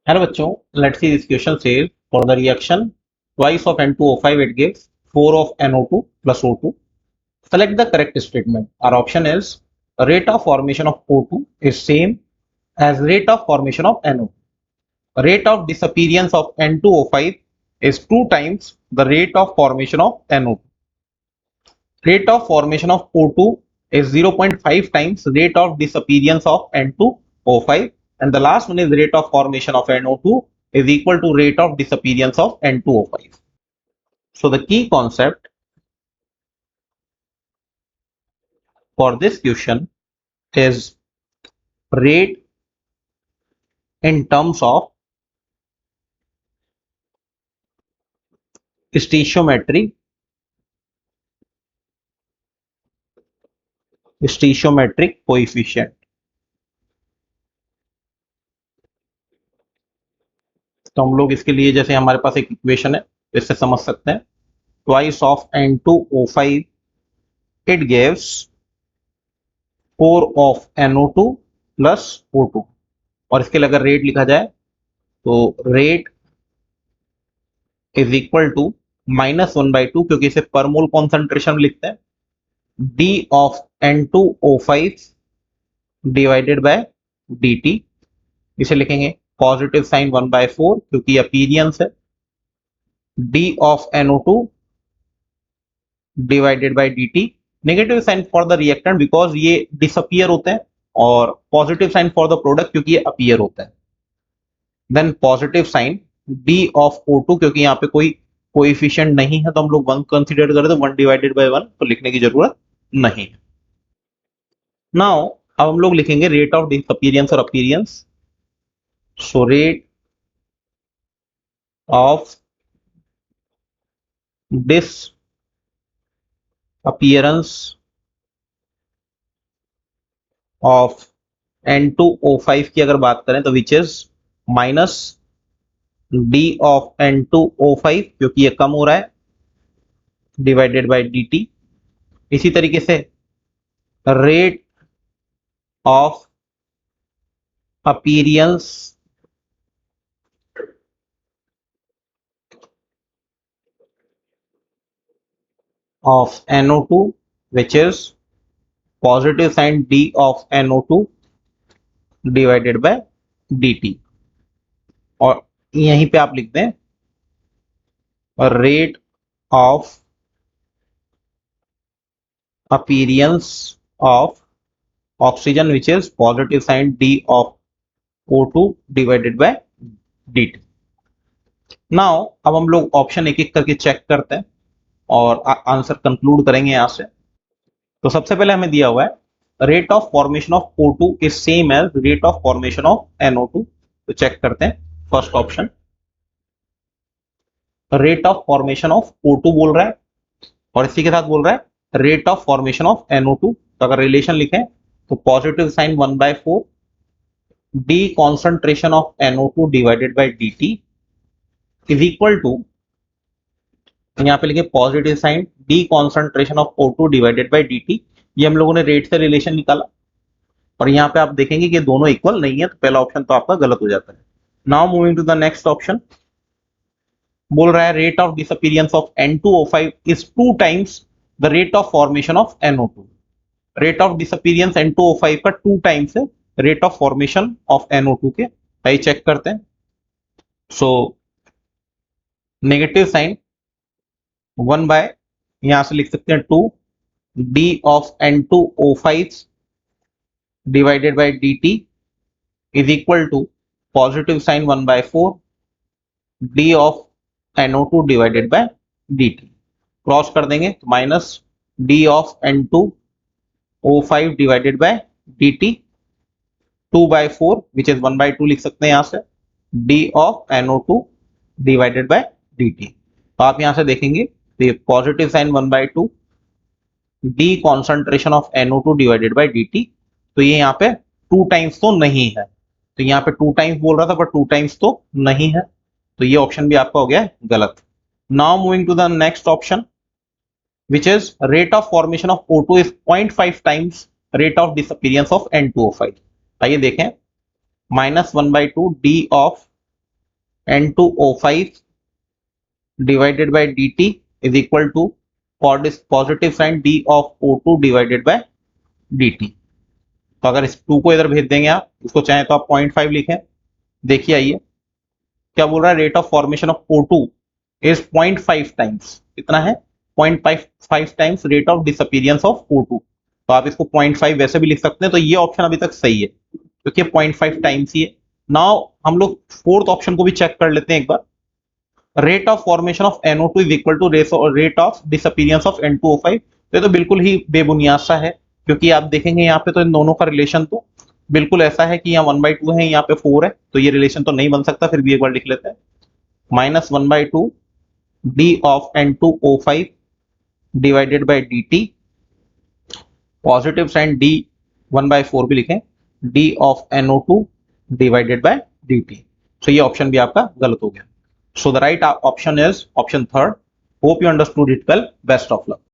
Hello बच्चों, let's see this question says for the reaction twice of N2O5 it gives 4 of NO2 plus O2. Select the correct statement. Our option is rate of formation of O2 is same as rate of formation of NO2. Rate of disappearance of N2O5 is 2 times the rate of formation of NO2. Rate of formation of O2 is 0.5 times rate of disappearance of N2O5, and the last one is rate of formation of NO2 is equal to rate of disappearance of N2O5. So the key concept for this question is rate in terms of stoichiometric coefficient. तो हम लोग इसके लिए जैसे हमारे पास एक equation है इससे समझ सकते हैं twice of N2O5 it gives 4 of NO2 plus O2 और इसके लिए अगर रेट लिखा जाए तो रेट इज इक्वल टू -1/2 क्योंकि इसे पर मोल कॉन्सेंट्रेशन लिखते हैं D of N2O5 divided by dt। इसे लिखेंगे पॉजिटिव साइन 1/4 क्योंकि अपीरियंस है D of NO2 divided by dt। Negative sign for the reactant because ये डिसअपियर होते हैं और positive sign for the product क्योंकि ये अपीयर होता है। Then positive sign d of O2 क्योंकि यहाँ पे कोई कोएफिशिएंट नहीं है तो हम लोग 1 कंसीडर करें तो 1 डिवाइडेड बाय 1 तो लिखने की जरूरत नहीं। नाउ अब हम लोग लिखेंगे रेट ऑफ डिसअपीयरेंस और appearance. So rate of disappearance of N2O5 की अगर बात करें तो which is minus D of N2O5 क्योंकि ये कम हो रहा है डिवाइडेड बाय dt। इसी तरीके से rate of appearance of NO2 which is positive sign d of NO2 divided by dt और यहीं पे आप लिखते हैं rate of appearance of oxygen which is positive sign d of O2 divided by dt। Now अब हम लोग option एक एक करके चेक करते हैं और आंसर कंक्लूड करेंगे यहां से। तो सबसे पहले हमें दिया हुआ है rate of formation of O2 is same as rate of formation of NO2। तो चेक करते हैं first option rate of formation of O2 बोल रहा है और इसी के साथ बोल रहा है rate of formation of NO2। तो अगर रिलेशन लिखें तो positive sign 1/4 D concentration of NO2 divided by dt is equal to यहाँ पे लिखे positive sign D concentration of O2 divided by dt। ये हम लोगों ने रेट से रिलेशन निकाला और यहाँ पे आप देखेंगे कि दोनों इक्वल नहीं है तो पहला ऑप्शन तो आपका गलत हो जाता है। Now moving to the next option बोल रहा है rate of disappearance of N2O5 is 2 times the rate of formation of NO2। Rate of disappearance N2O5 का 2 टाइम्स है rate of formation of NO2 के। आइए चेक करते हैं। सो नेगेटिव साइन 1 बाय यहां से लिख सकते हैं 2 d of N2O5 divided by dt is equal to positive sign 1/4 d of NO2 divided by dt। Cross कर देंगे तो minus d of N2O5 divided by dt 2/4 which is 1/2 लिख सकते हैं यहां से d of NO2 divided by dt। तो आप यहां से देखेंगे तो positive sign 1/2 d concentration of NO2 divided by dt। तो ये यहाँ पे 2 टाइम्स तो नहीं है तो यहाँ पे 2 टाइम्स बोल रहा था पर 2 टाइम्स तो नहीं है तो ये ऑप्शन भी आपका हो गया गलत। Now moving to the next option which is rate of formation of O2 is 0.5 times rate of disappearance of N2O5। आइए देखें -1/2 d of N2O5 divided by dt is equal to positive sign d of O2 divided by dt। तो अगर इस 2 को इधर भेज देंगे आप, इसको चाहे तो आप 0.5 लिखें। देखिए आइए क्या बोल रहा है, rate of formation of O2 is 0.5 times, कितना है 0.5 times rate of disappearance of O2। तो आप इसको 0.5 वैसे भी लिख सकते हैं, तो ये ऑप्शन अभी तक सही है क्योंकि 0.5 टाइम्स ही है। नाउ हम लोग फोर्थ ऑप्शन को भी चेक कर लेते हैं एक बार। Rate of formation of NO2 is equal to rate of disappearance of N2O5। तो ये तो बिल्कुल ही बेबुनियाद सा है, क्योंकि आप देखेंगे यहाँ पे तो इन दोनों का रिलेशन तो बिल्कुल ऐसा है कि यहाँ 1/2 है, यहाँ पे 4 है, तो ये रिलेशन तो नहीं बन सकता। फिर भी एक बार लिख लेते हैं, -1/2 d of N2O5 divided by dt, positive sign d 1/4 भी लिखें, d of NO2 divided by dt। So ये ऑप्शन भी आपका गलत हो गया। So the right option is option third. Hope you understood it well. Best of luck.